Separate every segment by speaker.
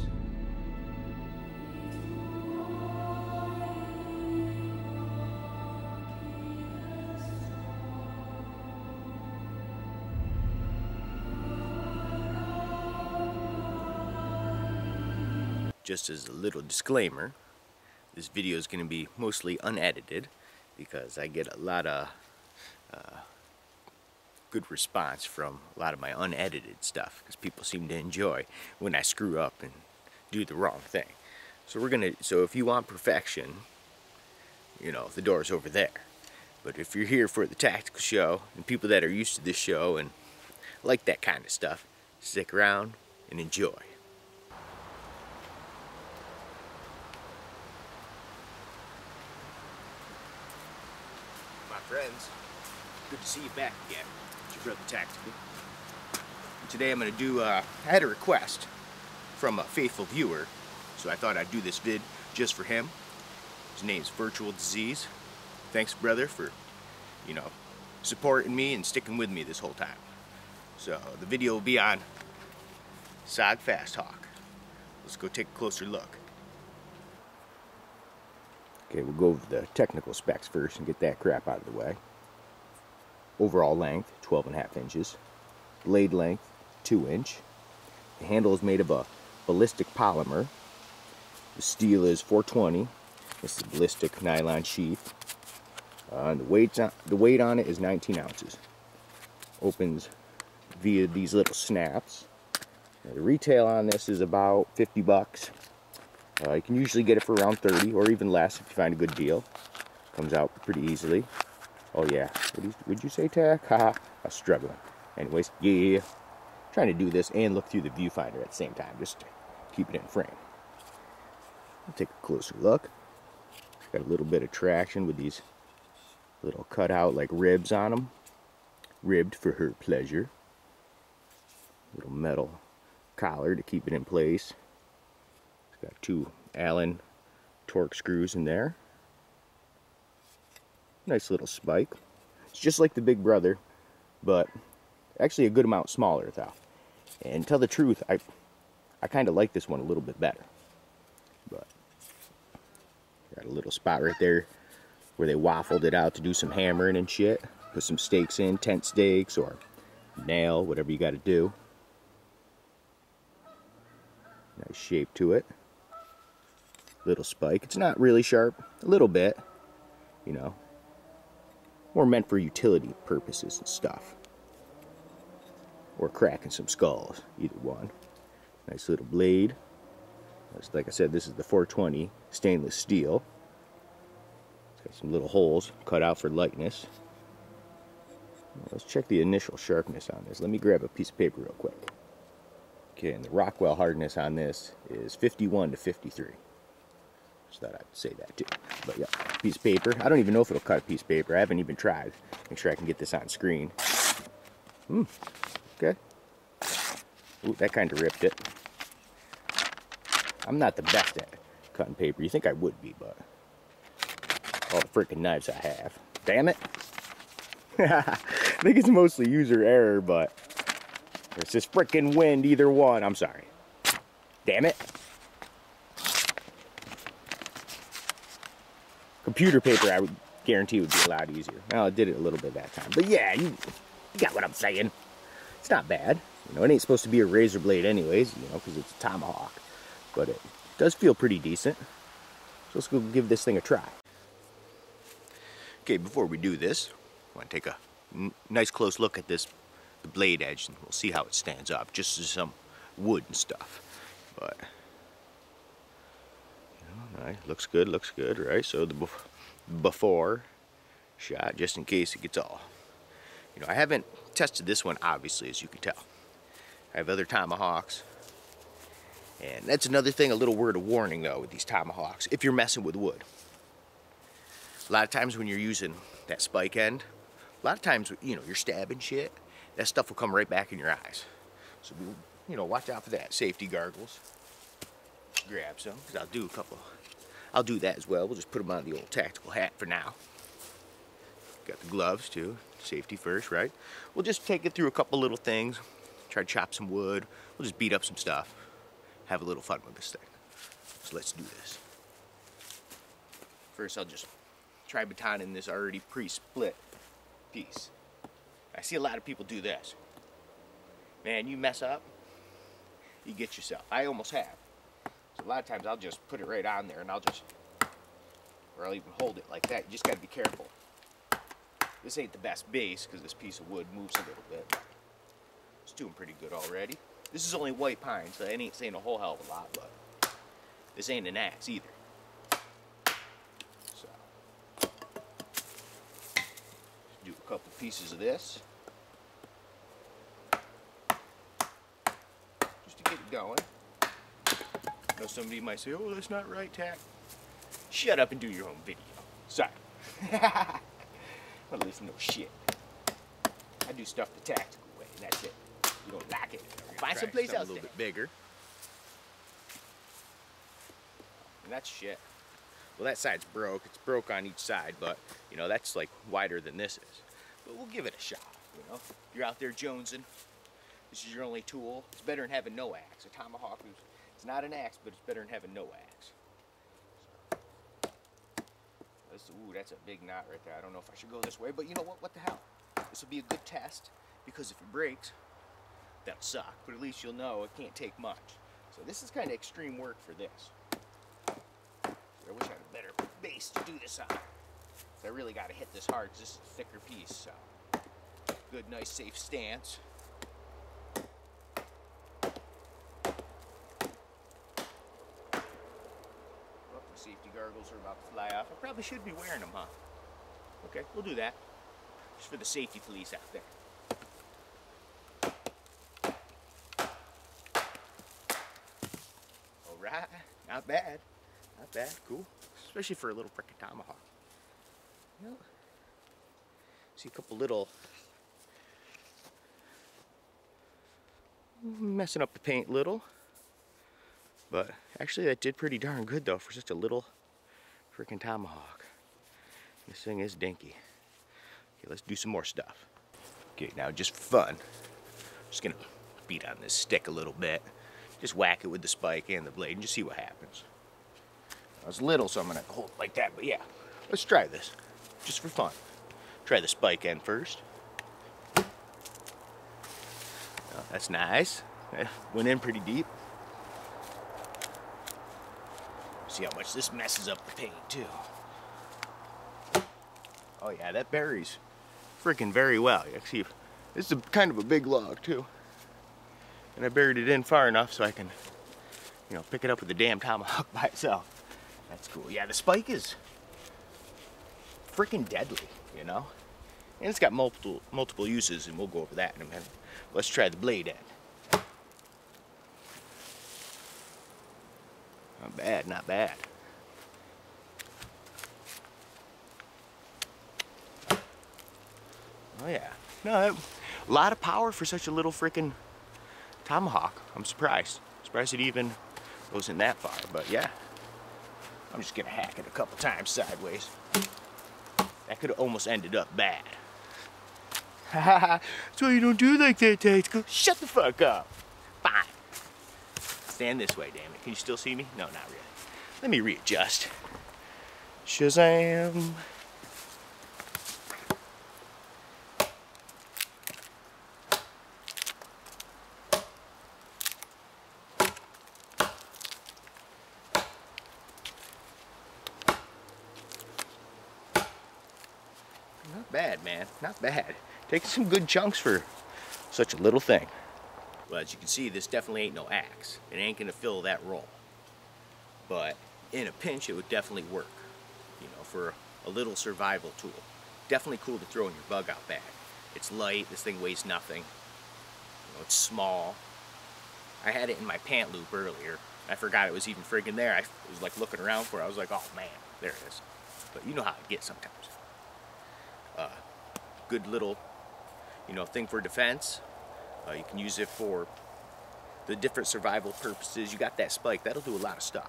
Speaker 1: friends. Just as a little disclaimer, this video is going to be mostly unedited because I get a lot of good response from a lot of my unedited stuff because people seem to enjoy when I screw up and do the wrong thing. So if you want perfection, you know, the door's over there. But if you're here for the tactical show and people that are used to this show and like that kind of stuff, stick around and enjoy. My friends, good to see you back again. It's your brother Tactical. Today I'm going to do, I had a request from a faithful viewer, so I thought I'd do this vid just for him. His name's Virtual Disease. Thanks, brother, for, you know, supporting me and sticking with me this whole time. So the video will be on SOG Fasthawk. Let's go take a closer look. Okay, we'll go over the technical specs first and get that crap out of the way. Overall length, 12.5 inches. Blade length, 2 inch. The handle is made of a ballistic polymer. The steel is 420. It's a ballistic nylon sheath. And the weight on it is 19 ounces. Opens via these little snaps. Now, the retail on this is about 50 bucks. You can usually get it for around 30 or even less if you find a good deal. Comes out pretty easily. Oh yeah, would you say, Tack? Haha, I was struggling. Anyways, yeah. Trying to do this and look through the viewfinder at the same time, just to keep it in frame. I'll take a closer look. Got a little bit of traction with these little cutout like ribs on them. Ribbed for her pleasure. Little metal collar to keep it in place. It's got 2 Allen torque screws in there. Nice little spike. It's just like the Big Brother, but actually a good amount smaller though. And to tell the truth, I kind of like this one a little bit better. But got a little spot right there where they waffled it out to do some hammering and shit. Put some stakes in, tent stakes or nail, whatever you got to do. Nice shape to it. Little spike. It's not really sharp, a little bit, you know. More meant for utility purposes and stuff. Or cracking some skulls, either one. Nice little blade. Like I said, this is the 420 stainless steel. It's got some little holes cut out for lightness. Let's check the initial sharpness on this. Let me grab a piece of paper real quick. Okay, and the Rockwell hardness on this is 51 to 53. Just thought I'd say that too. But yeah, piece of paper. I don't even know if it'll cut a piece of paper. I haven't even tried. Make sure I can get this on screen. Okay. Ooh, that kind of ripped it. I'm not the best at cutting paper. You think I would be, but all the freaking knives I have. Damn it. I think it's mostly user error, but it's this freaking wind, either one. I'm sorry. Damn it. Computer paper, I would guarantee would be a lot easier. Well, I did it a little bit that time. But yeah, you got what I'm saying. It's not bad. You know, it ain't supposed to be a razor blade anyways, you know, because it's a tomahawk. But it does feel pretty decent. So let's go give this thing a try. Okay, before we do this, I want to take a nice close look at the blade edge, and we'll see how it stands up, just as some wood and stuff. But right, looks good, right? So the before shot, just in case it gets all, you know, I haven't tested this one, obviously, as you can tell. I have other tomahawks, and that's another thing, a little word of warning though with these tomahawks, if you're messing with wood. A lot of times when you're using that spike end, a lot of times, you know, you're stabbing shit, that stuff will come right back in your eyes. So, you know, watch out for that. Safety goggles. Grab some, because I'll do that as well. We'll just put them on the old tactical hat for now. Got the gloves too. Safety first, right? We'll just take it through a couple little things. Try to chop some wood. We'll just beat up some stuff. have a little fun with this thing. So let's do this. First, I'll just try batoning this already pre-split piece. I see a lot of people do this. Man, you mess up, you get yourself. I almost have. So a lot of times I'll just put it right on there and I'll even hold it like that. You just gotta be careful. This ain't the best base because this piece of wood moves a little bit. It's doing pretty good already. This is only white pine, so I ain't saying a whole hell of a lot, but this ain't an axe either. So, do a couple pieces of this. Just to get it going. I know somebody might say, oh, that's not right, Tack. Shut up and do your own video. Sorry. Well, listen, no shit. I do stuff the tactical way, and that's it. You don't like it, find someplace else. A little bit bigger. And that's shit. Well, that side's broke. It's broke on each side, but you know that's like wider than this is. But we'll give it a shot. You know, if you're out there jonesing, this is your only tool. It's better than having no axe. A tomahawk it's not an axe, but it's better than having no axe. Ooh, that's a big knot right there. I don't know if I should go this way, but you know what? What the hell? This will be a good test, because if it breaks, that'll suck. But at least you'll know it can't take much. So this is kind of extreme work for this. I wish I had a better base to do this on. So I really got to hit this hard because this is a thicker piece. So good, nice, safe stance. Safety gargles are about to fly off. I probably should be wearing them, huh? Okay, we'll do that. Just for the safety police out there. Alright, not bad. Not bad, cool. Especially for a little frickin' tomahawk. You know, see a couple little messing up the paint a little. But actually that did pretty darn good though for such a little freaking tomahawk. This thing is dinky. Okay, let's do some more stuff. Okay, now just for fun, I'm just gonna beat on this stick a little bit. Just whack it with the spike and the blade and just see what happens. I was little, so I'm gonna hold it like that, but yeah, let's try this, just for fun. Try the spike end first. Oh, that's nice. Went in pretty deep. See how much this messes up the paint too. Oh yeah, that buries freaking very well. You see, this is kind of a big log too. And I buried it in far enough so I can, you know, pick it up with the damn tomahawk by itself. That's cool. Yeah, the spike is freaking deadly, you know? And it's got multiple uses, and we'll go over that in a minute. Let's try the blade end. Not bad, not bad. Oh yeah. No, a lot of power for such a little freaking tomahawk. I'm surprised. Surprised it even goes in that far, but yeah. I'm just gonna hack it a couple times sideways. That could have almost ended up bad. Haha, that's why you don't do like that, Tactical. Shut the fuck up. Fine. Stand this way, damn it. Can you still see me? No, not really. Let me readjust. Shazam. Not bad, man. Not bad. Taking some good chunks for such a little thing. Well, as you can see, this definitely ain't no axe. It ain't gonna fill that role. But in a pinch, it would definitely work. You know, for a little survival tool. Definitely cool to throw in your bug out bag. It's light. This thing weighs nothing. You know, it's small. I had it in my pant loop earlier. I forgot it was even friggin' there. I was like looking around for it. I was like, oh man, there it is. But you know how it gets sometimes. Good little, you know, thing for defense. You can use it for the different survival purposes. You got that spike, that'll do a lot of stuff.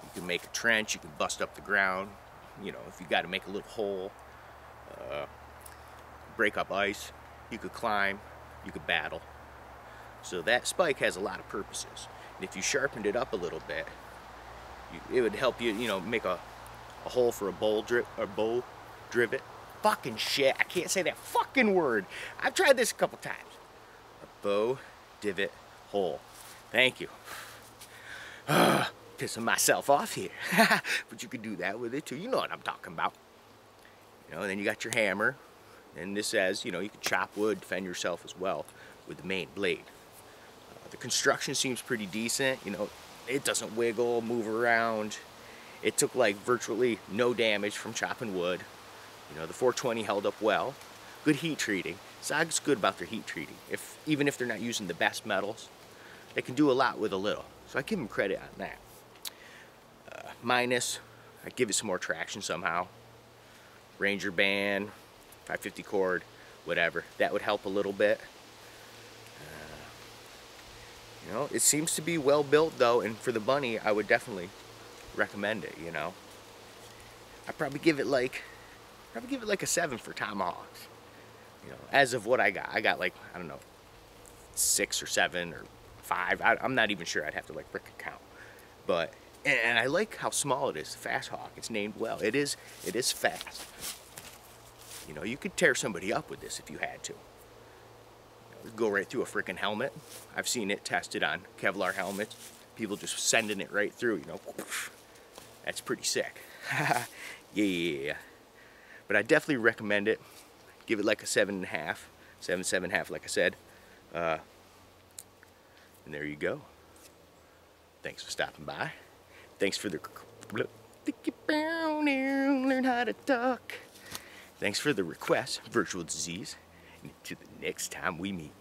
Speaker 1: You can make a trench, you can bust up the ground, you know, if you got to make a little hole, break up ice, you could climb, you could battle. So that spike has a lot of purposes. And if you sharpened it up a little bit, it would help you, you know, make a hole for a bow drivet. Fucking shit, I can't say that fucking word. I've tried this a couple times. A bow divot hole. Thank you. Pissing myself off here. But you could do that with it too. You know what I'm talking about. You know, and then you got your hammer. And this says, you know, you can chop wood, defend yourself as well with the main blade. The construction seems pretty decent. You know, it doesn't wiggle, move around. It took like virtually no damage from chopping wood. You know, the 420 held up well. Good heat treating. SOG's good about their heat treating. Even if they're not using the best metals, they can do a lot with a little. So I give them credit on that. Minus, I give it some more traction somehow. Ranger band, 550 cord, whatever. That would help a little bit. You know, it seems to be well built though, and for the bunny, I would definitely recommend it, you know. I'd probably give it like a 7 for tomahawks. You know, as of what I got like, I don't know, 6 or 7 or 5. I'm not even sure. I'd have to like frickin' count. But, and I like how small it is, the Fast Hawk. It's named well. It is fast. You know, you could tear somebody up with this if you had to. You know, go right through a frickin' helmet. I've seen it tested on Kevlar helmets. People just sending it right through, you know. That's pretty sick. Yeah. But I definitely recommend it. Give it like a 7.5, 7.5, like I said. And there you go. Thanks for stopping by. Thanks for the learn how to talk. Thanks for the request, Virtual Disease. And until the next time we meet.